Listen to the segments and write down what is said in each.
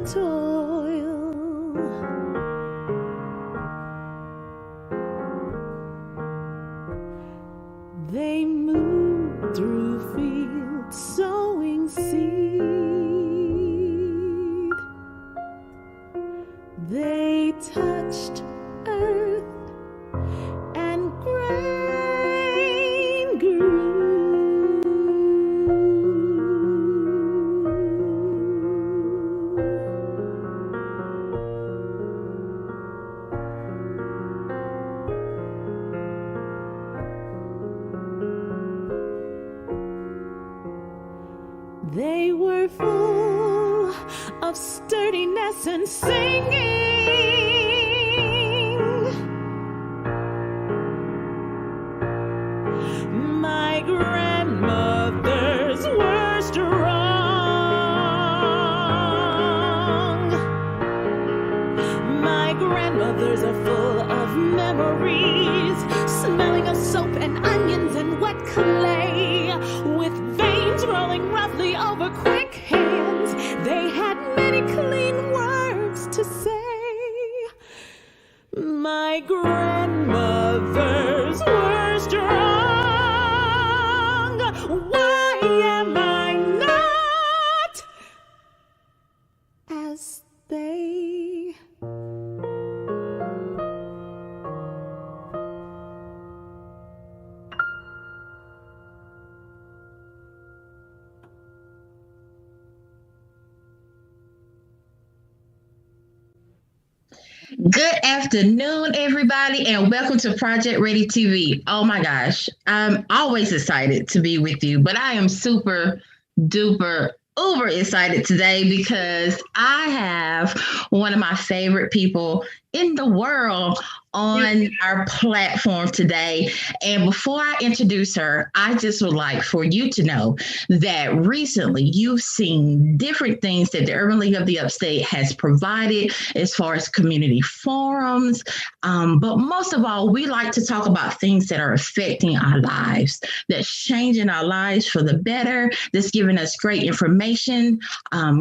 toil. They moved through fields sowing seed. They touched earth and grain grew. They were full of sturdiness and singing. My grandmothers were strong. My grandmothers are full of memories, smelling of soap and onions and wet clay, with veins rolling roughly over quick hands. They had many clean words to say. My grandmothers were strong. Why am I not as they? Good afternoon, everybody, and welcome to Project Ready TV. Oh my gosh, I'm always excited to be with you, but I am super duper uber excited today because I have one of my favorite people in the world on our platform today. And before I introduce her, I just would like for you to know that recently you've seen different things that the Urban League of the Upstate has provided as far as community forums. But most of all, we like to talk about things that are affecting our lives, that's changing our lives for the better, that's giving us great information,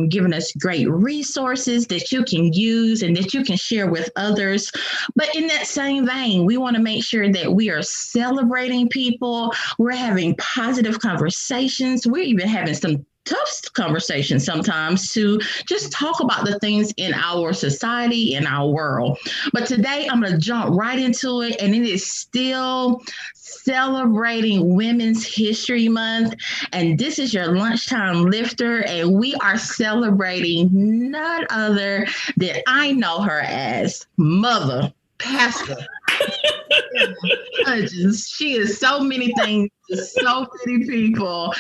giving us great resources that you can use and that you can share with others. But in that same vein, we want to make sure that we are celebrating people. We're having positive conversations. We're even having some tough conversations sometimes to just talk about the things in our society, in our world. But today I'm going to jump right into it, and it is still celebrating Women's History Month. And this is your lunchtime lifter, and we are celebrating none other than I know her as Mother Pastor Hudgens. She is so many things to so many people.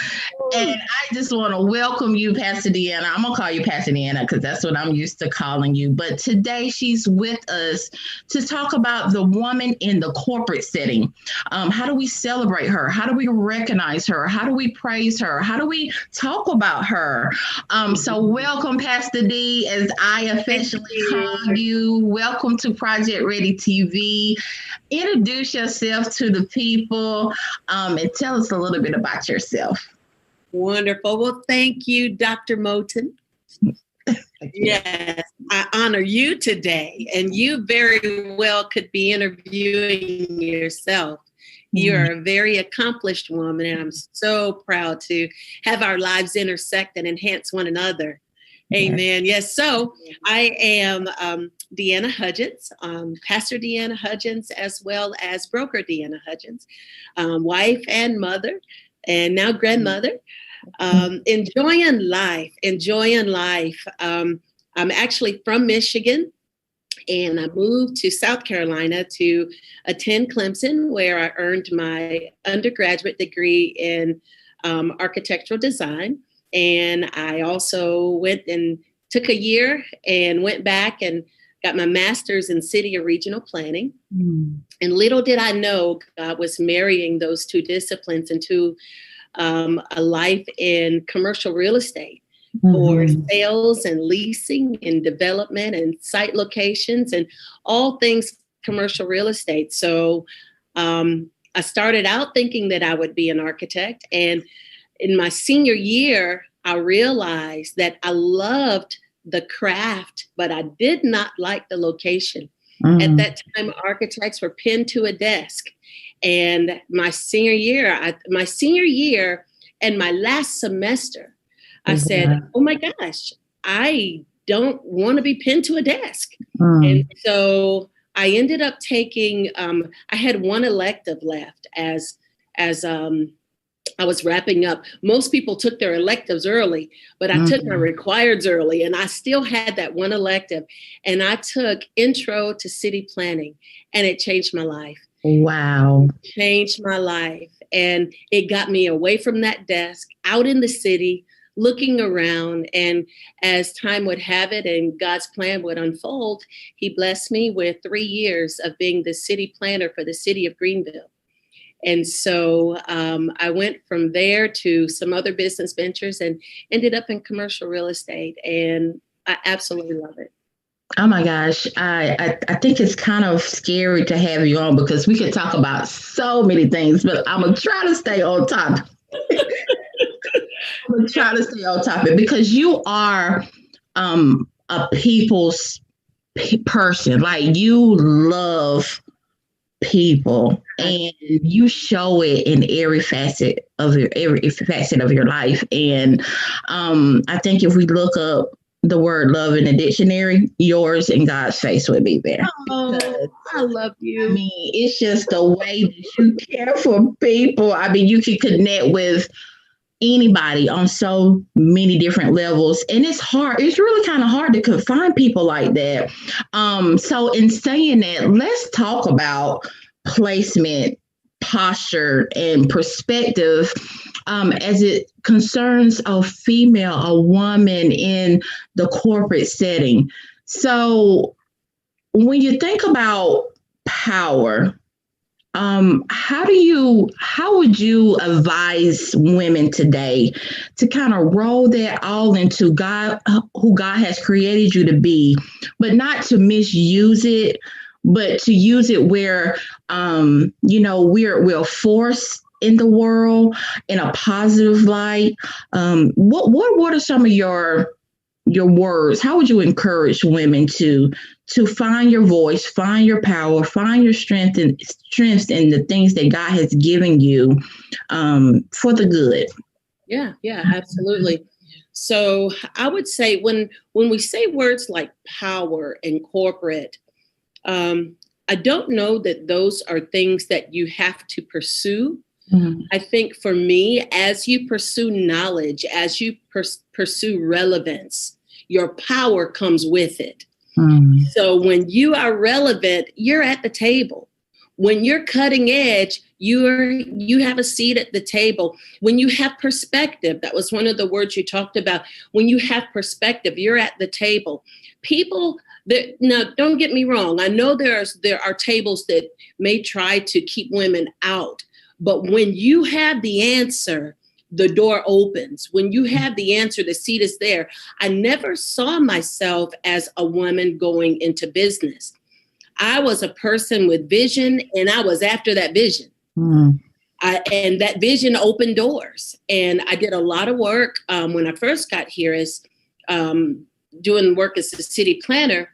And I just want to welcome you, Pastor Deanna. I'm going to call you Pastor Deanna because that's what I'm used to calling you. But today she's with us to talk about the woman in the corporate setting. How do we celebrate her? How do we recognize her? How do we praise her? How do we talk about her? So welcome, Pastor D, as I affectionately call you. Welcome to Project Ready TV. Introduce yourself to the people and tell us a little bit about yourself. Wonderful. Well, thank you, Dr. Moton. Yes, I honor you today, and you very well could be interviewing yourself. You're a very accomplished woman, and I'm so proud to have our lives intersect and enhance one another. Amen. Yes. So I am Deanna Hudgens, Pastor Deanna Hudgens, as well as Broker Deanna Hudgens, wife and mother, and now grandmother. Enjoying life. I'm actually from Michigan, and I moved to South Carolina to attend Clemson, where I earned my undergraduate degree in architectural design. And I also went and took a year and went back and got my master's in city and regional planning. And little did I know God was marrying those two disciplines into a life in commercial real estate for sales and leasing and development and site locations and all things commercial real estate. So I started out thinking that I would be an architect. And in my senior year, I realized that I loved the craft, but I did not like the location. At that time, architects were pinned to a desk. And my senior year and my last semester, I said, oh my gosh, I don't want to be pinned to a desk. And so I ended up taking, I had one elective left as I was wrapping up. Most people took their electives early, but I took my requireds early, and I still had that one elective. And I took Intro to City Planning, and it changed my life. Wow. Changed my life. And it got me away from that desk, out in the city, looking around. And as time would have it and God's plan would unfold, he blessed me with 3 years of being the city planner for the city of Greenville. And so I went from there to some other business ventures and ended up in commercial real estate. And I absolutely love it. Oh my gosh. I think it's kind of scary to have you on because we could talk about so many things, but I'm going to try to stay on topic. I'm going to try to stay on topic because you are a people's person. Like, you love people and you show it in every facet of your life. And I think if we look up the word love in the dictionary, yours and God's face would be there. Oh, I love you. I mean, it's just the way that you care for people. I mean, you can connect with anybody on so many different levels. And it's hard. It's really kind of hard to find people like that. So in saying that, let's talk about placement, posture, and perspective as it concerns a woman in the corporate setting. So when you think about power, how would you advise women today to kind of roll that all into God, who God has created you to be, but not to misuse it, but to use it where, we're a force in the world in a positive light? What are some of your words? How would you encourage women to find your voice, find your power, find your strengths in the things that God has given you for the good? Yeah, absolutely. So I would say when we say words like power and corporate, I don't know that those are things that you have to pursue. I think for me, as you pursue knowledge, as you pursue relevance, your power comes with it. So when you are relevant, you're at the table. When you're cutting edge, you have a seat at the table. When you have perspective, that was one of the words you talked about. When you have perspective, you're at the table. People now, don't get me wrong. I know there are tables that may try to keep women out. But when you have the answer, the door opens. When you have the answer, the seat is there. I never saw myself as a woman going into business. I was a person with vision, and I was after that vision. And that vision opened doors. And I did a lot of work when I first got here as doing work as a city planner.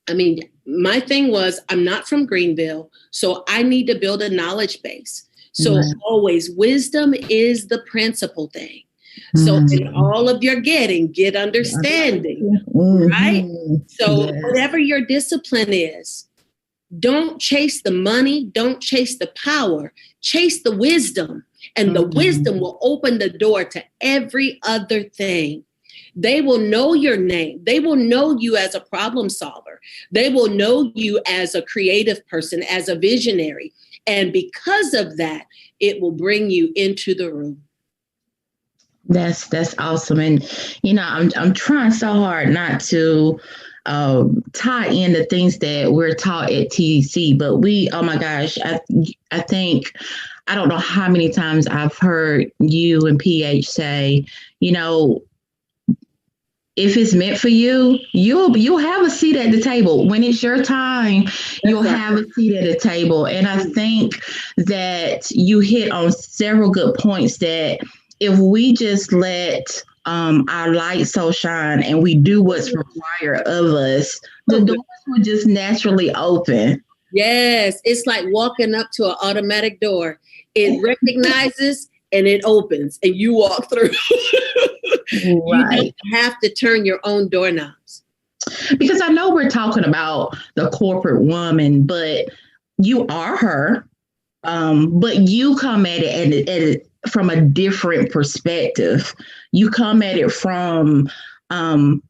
I mean, my thing was, I'm not from Greenville, so I need to build a knowledge base. So always, wisdom is the principal thing. So in all of your getting, get understanding, right? So whatever your discipline is, don't chase the money, don't chase the power, chase the wisdom. And the wisdom will open the door to every other thing. They will know your name. They will know you as a problem solver. They will know you as a creative person, as a visionary. And because of that, it will bring you into the room. That's awesome. And, I'm trying so hard not to tie in the things that we're taught at TEC, but oh my gosh, I think, I don't know how many times I've heard you and PH say, if it's meant for you, you'll have a seat at the table. When it's your time, you'll have a seat at the table. And I think that you hit on several good points that if we just let our light so shine and we do what's required of us, the doors will just naturally open. Yes, it's like walking up to an automatic door. It recognizes and it opens and you walk through. You don't have to turn your own doorknobs. Because I know we're talking about the corporate woman, but you are her. But you come at it from a different perspective. You come at it from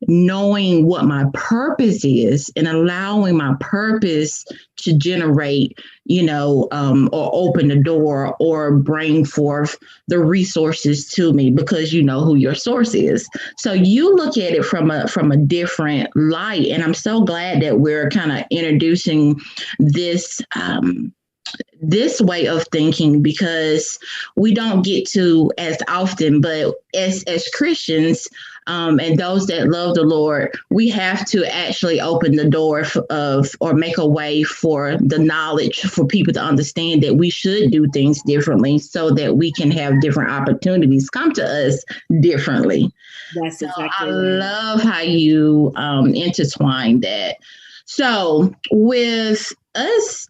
knowing what my purpose is and allowing my purpose to generate, or open the door or bring forth the resources to me because you know who your source is. So you look at it from a different light. And I'm so glad that we're kind of introducing this this way of thinking because we don't get to as often, but as Christians and those that love the Lord, we have to actually open the door or make a way for the knowledge for people to understand that we should do things differently so that we can have different opportunities come to us differently. That's exactly I love how you intertwine that. So with us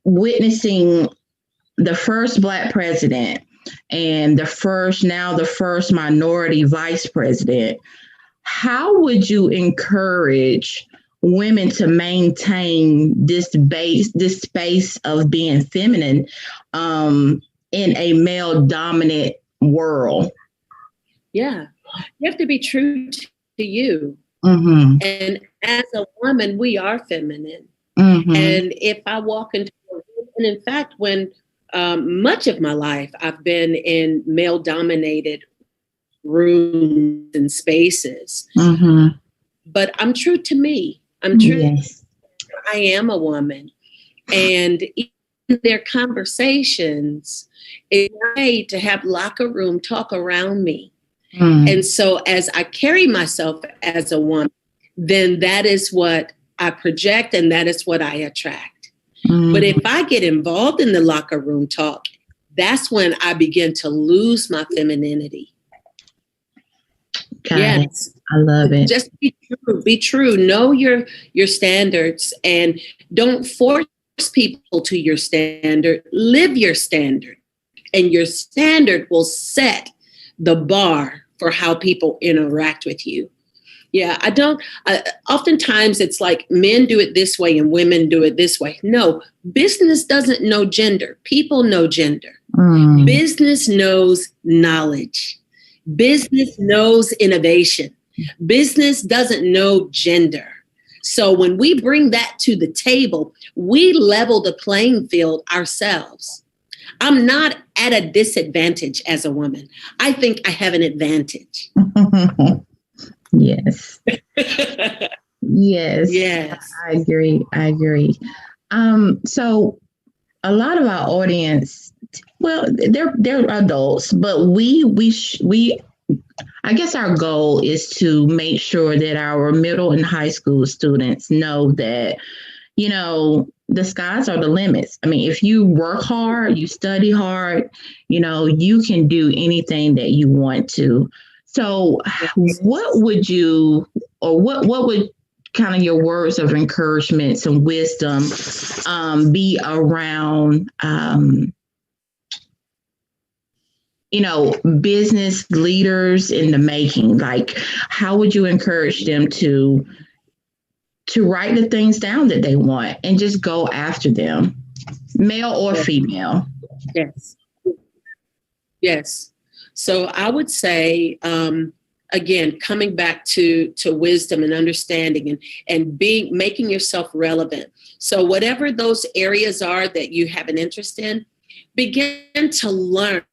witnessing the first Black president and the first minority vice president, how would you encourage women to maintain this space of being feminine in a male dominant world? Yeah, you have to be true to you. Mm-hmm. And as a woman, we are feminine. Mm-hmm. And if I walk into a room, and in fact, when much of my life, I've been in male-dominated rooms and spaces. Mm-hmm. But I'm true to me. I'm true. Yes. I am a woman. And in their conversations, it's okay to have locker room talk around me. Mm-hmm. And so as I carry myself as a woman, then that is what I project and that is what I attract. Mm-hmm. But if I get involved in the locker room talk, that's when I begin to lose my femininity. Yes, I love it. Just be true. Be true. Know your standards and don't force people to your standard. Live your standard, and your standard will set the bar for how people interact with you. Yeah, oftentimes it's like men do it this way and women do it this way. No, business doesn't know gender. People know gender. Mm. Business knows knowledge. Business knows innovation. Business doesn't know gender. So when we bring that to the table, we level the playing field ourselves. I'm not at a disadvantage as a woman. I think I have an advantage. Yes. Yes. Yes. I agree. So a lot of our audience, well, they're adults, but I guess our goal is to make sure that our middle and high school students know that, the skies are the limits. I mean, if you work hard, you study hard, you can do anything that you want to. So what would kind of your words of encouragement and wisdom be around, business leaders in the making? Like, how would you encourage them to write the things down that they want and just go after them, male or female? Yes. Yes. So I would say, again, coming back to wisdom and understanding and making yourself relevant. So whatever those areas are that you have an interest in, begin to learn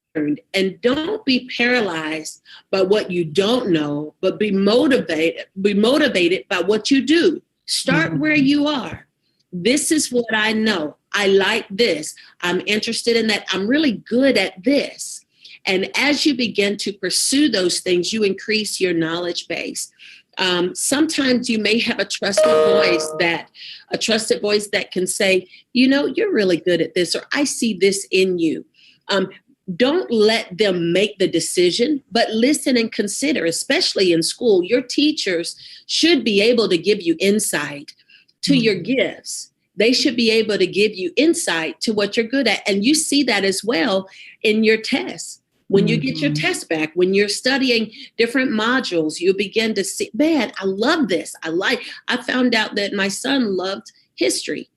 and don't be paralyzed by what you don't know, but be motivated by what you do. Start where you are. This is what I know. I like this. I'm interested in that. I'm really good at this. And as you begin to pursue those things, you increase your knowledge base. Sometimes you may have a trusted voice that can say, you're really good at this, or I see this in you. don't let them make the decision, but listen and consider, especially in school. Your teachers should be able to give you insight to your gifts. They should be able to give you insight to what you're good at. And you see that as well in your tests. When you get your test back, when you're studying different modules, you begin to see, man, I love this. I found out that my son loved history.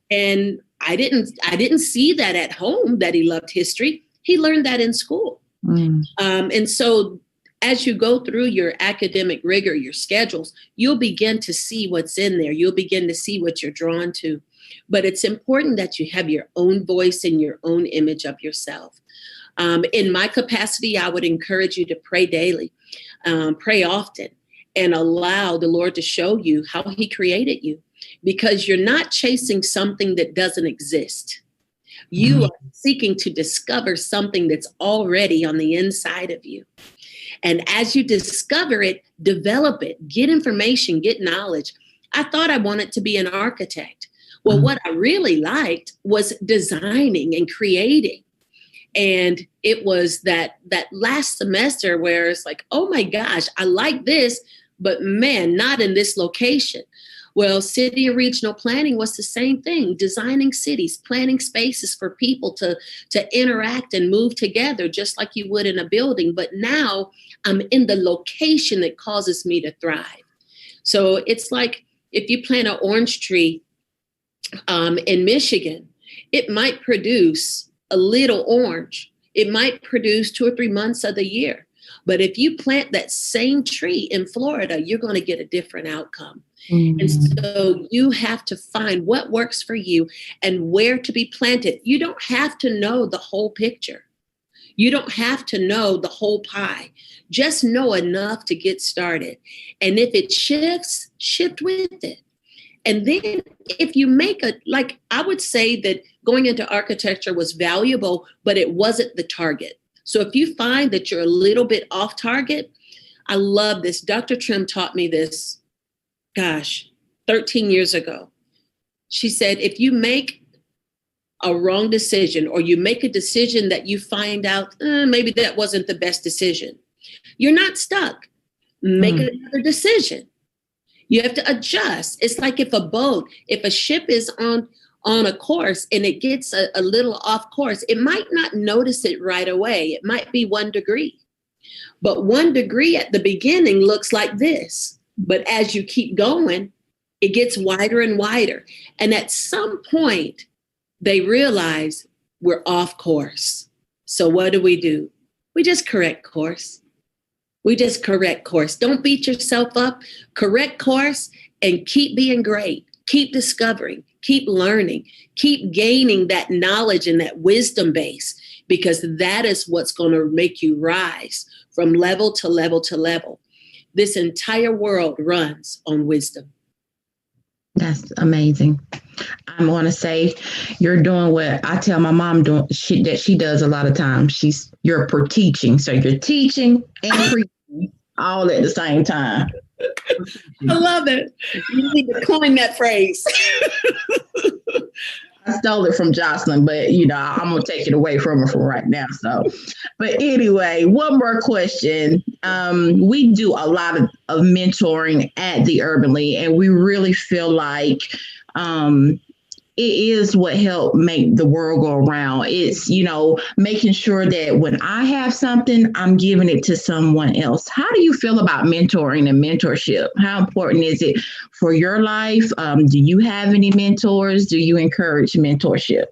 And I didn't see that at home, that he loved history. He learned that in school. And so as you go through your academic rigor, your schedules, you'll begin to see what's in there. You'll begin to see what you're drawn to. But it's important that you have your own voice and your own image of yourself. In my capacity, I would encourage you to pray daily, pray often, and allow the Lord to show you how he created you, because you're not chasing something that doesn't exist. You are seeking to discover something that's already on the inside of you. And as you discover it, develop it, get information, get knowledge. I thought I wanted to be an architect. Well, what I really liked was designing and creating. And it was that last semester where it's like, oh my gosh, I like this, but man, not in this location. Well, city and regional planning was the same thing, designing cities, planning spaces for people to interact and move together, just like you would in a building. But now I'm in the location that causes me to thrive. So it's like if you plant an orange tree in Michigan, it might produce a little orange. It might produce 2 or 3 months of the year. But if you plant that same tree in Florida, you're going to get a different outcome. And so you have to find what works for you and where to be planted. You don't have to know the whole picture. You don't have to know the whole pie. Just know enough to get started. And if it shifts, shift with it. And then if you make I would say that going into architecture was valuable, but it wasn't the target. So if you find that you're a little bit off target, I love this. Dr. Trim taught me this, 13 years ago. She said, if you make a wrong decision or you make a decision that you find out, maybe that wasn't the best decision, you're not stuck. Make another decision. You have to adjust. It's like if a ship is on a course and it gets a little off course, it might not notice it right away. It might be 1 degree. But 1 degree at the beginning looks like this. But as you keep going, it gets wider and wider. And at some point, they realize we're off course. So what do? We just correct course. Don't beat yourself up. Correct course and keep being great. Keep discovering. Keep learning. Keep gaining that knowledge and that wisdom base, because that is what's going to make you rise from level to level to level. This entire world runs on wisdom. That's amazing. I want to say you're doing what I tell my mom that she does a lot of times. You're teaching. So you're teaching and preaching all at the same time. I love it. You need to coin that phrase. I stole it from Jocelyn, but I'm gonna take it away from her for right now. So, but anyway, one more question. We do a lot of mentoring at the Urban League, and we really feel like it is what helped make the world go around. It's, making sure that when I have something, I'm giving it to someone else. How do you feel about mentoring and mentorship? How important is it for your life? Do you have any mentors? Do you encourage mentorship?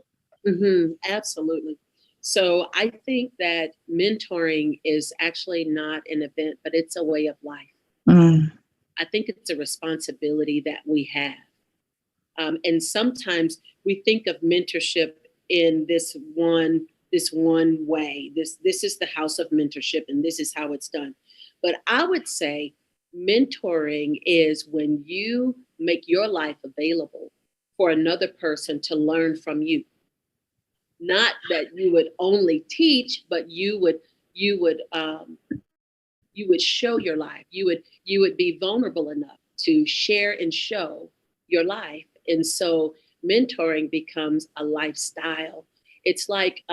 Absolutely. So I think that mentoring is actually not an event, but it's a way of life. I think it's a responsibility that we have. And sometimes we think of mentorship in this one way. This is the house of mentorship, and this is how it's done. But I would say mentoring is when you make your life available for another person to learn from you. Not that you would only teach, but you would show your life. You would be vulnerable enough to share and show your life. And so mentoring becomes a lifestyle. It's like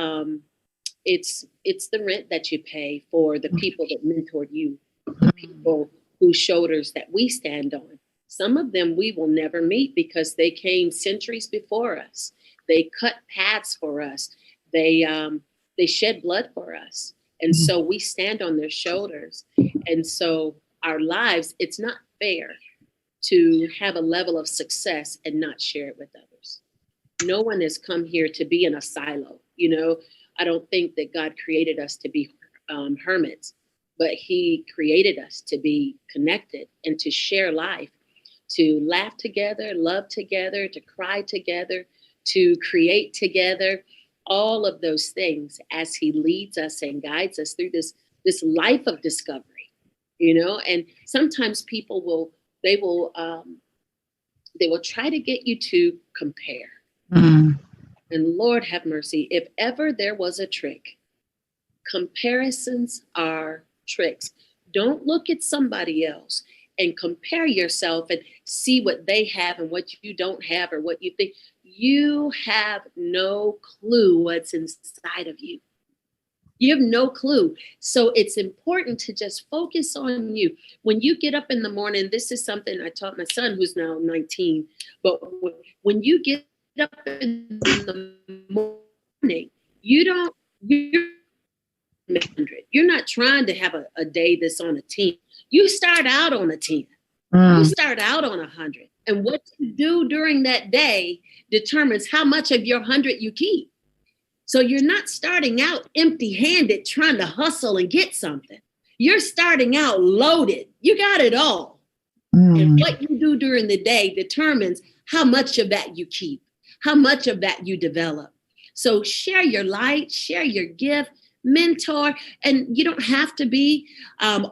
it's the rent that you pay for the people that mentored you, the people whose shoulders that we stand on. Some of them we will never meet because they came centuries before us. They cut paths for us. They shed blood for us. And so we stand on their shoulders. And so our lives, it's not fair to have a level of success and not share it with others. No one has come here to be in a silo. I don't think that God created us to be hermits, but he created us to be connected and to share life, to laugh together, love together, to cry together, to create together, all of those things as he leads us and guides us through this life of discovery, and sometimes people will try to get you to compare. And Lord have mercy, if ever there was a trick, comparisons are tricks. Don't look at somebody else and compare yourself and see what they have and what you don't have or what you think. You have no clue what's inside of you. You have no clue. So it's important to just focus on you. When you get up in the morning, this is something I taught my son who's now 19, but when you get up in the morning, you're not trying to have a day that's on a 10. You start out on a 10. You start out on 100. And what you do during that day determines how much of your 100 you keep. So you're not starting out empty-handed trying to hustle and get something. You're starting out loaded. You got it all. And what you do during the day determines how much of that you keep, how much of that you develop. So share your light, share your gift, mentor. And you don't have to be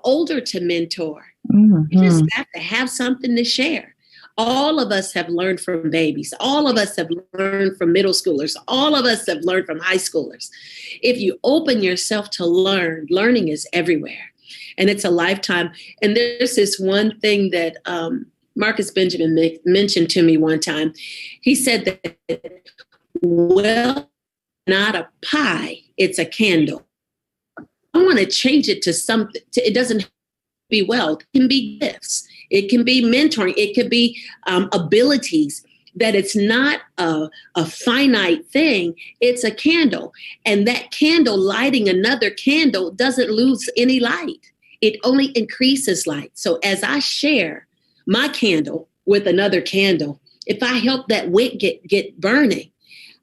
older to mentor. You just have to have something to share. All of us have learned from babies. All of us have learned from middle schoolers. All of us have learned from high schoolers. If you open yourself to learning is everywhere. And it's a lifetime. And there's this one thing that Marcus Benjamin mentioned to me one time. He said that, well, not a pie, it's a candle. I want to change it to something. It doesn't be wealth. It can be gifts. It can be mentoring. It could be abilities, that it's not a finite thing. It's a candle. And that candle lighting another candle doesn't lose any light. It only increases light. So as I share my candle with another candle, if I help that wick get burning,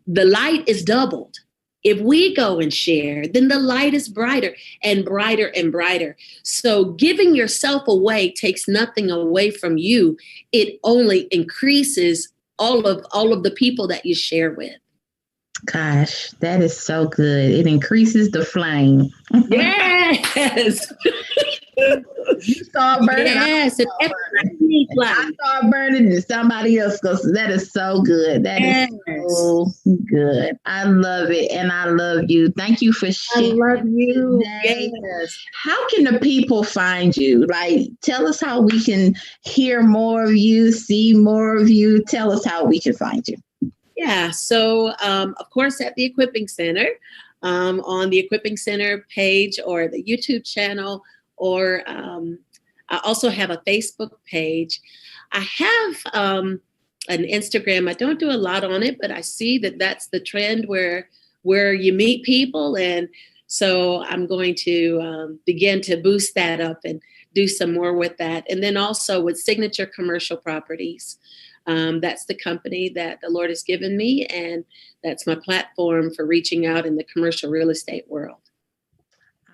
the light is doubled. If we go and share, then the light is brighter and brighter and brighter. So giving yourself away takes nothing away from you. It only increases all of the people that you share with. Gosh, that is so good. It increases the flame. Yes. You start burning. Yes. I start burning and somebody else goes. That is so good. That is so good. I love it. And I love you. Thank you for sharing. I love you. Yes. How can the people find you? Like, tell us how we can hear more of you, see more of you. Tell us how we can find you. Yeah. So, of course, at the Equipping Center, on the Equipping Center page or the YouTube channel, or I also have a Facebook page. I have an Instagram. I don't do a lot on it, but I see that that's the trend where you meet people. And so I'm going to begin to boost that up and do some more with that. And then also with Signature Commercial Properties. That's the company that the Lord has given me, and that's my platform for reaching out in the commercial real estate world.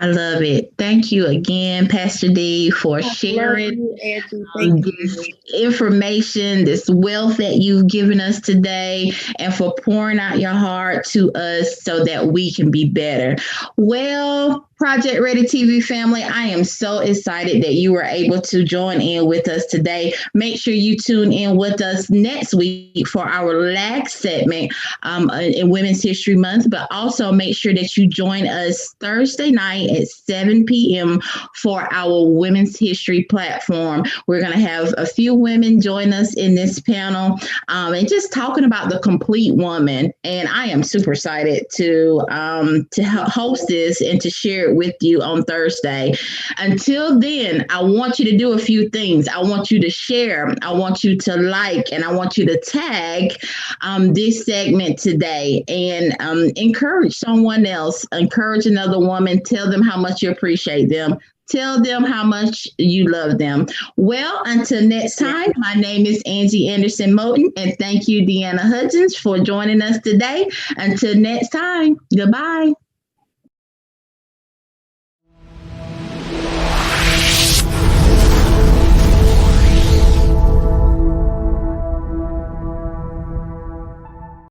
I love it. Thank you again, Pastor D, for sharing this information, this wealth that you've given us today, and for pouring out your heart to us so that we can be better. Well, Project Ready TV family, I am so excited that you were able to join in with us today. Make sure you tune in with us next week for our last segment in Women's History Month, but also make sure that you join us Thursday night at 7 p.m. for our Women's History platform. We're going to have a few women join us in this panel and just talking about the complete woman. And I am super excited to host this and to share it with you on Thursday. Until then, I want you to do a few things. I want you to share, I want you to like, and I want you to tag this segment today and encourage someone else, encourage another woman, tell them how much you appreciate them. Tell them how much you love them. Well, until next time, my name is Angie E Moton, and thank you, Deanna Hudgens, for joining us today. Until next time, goodbye.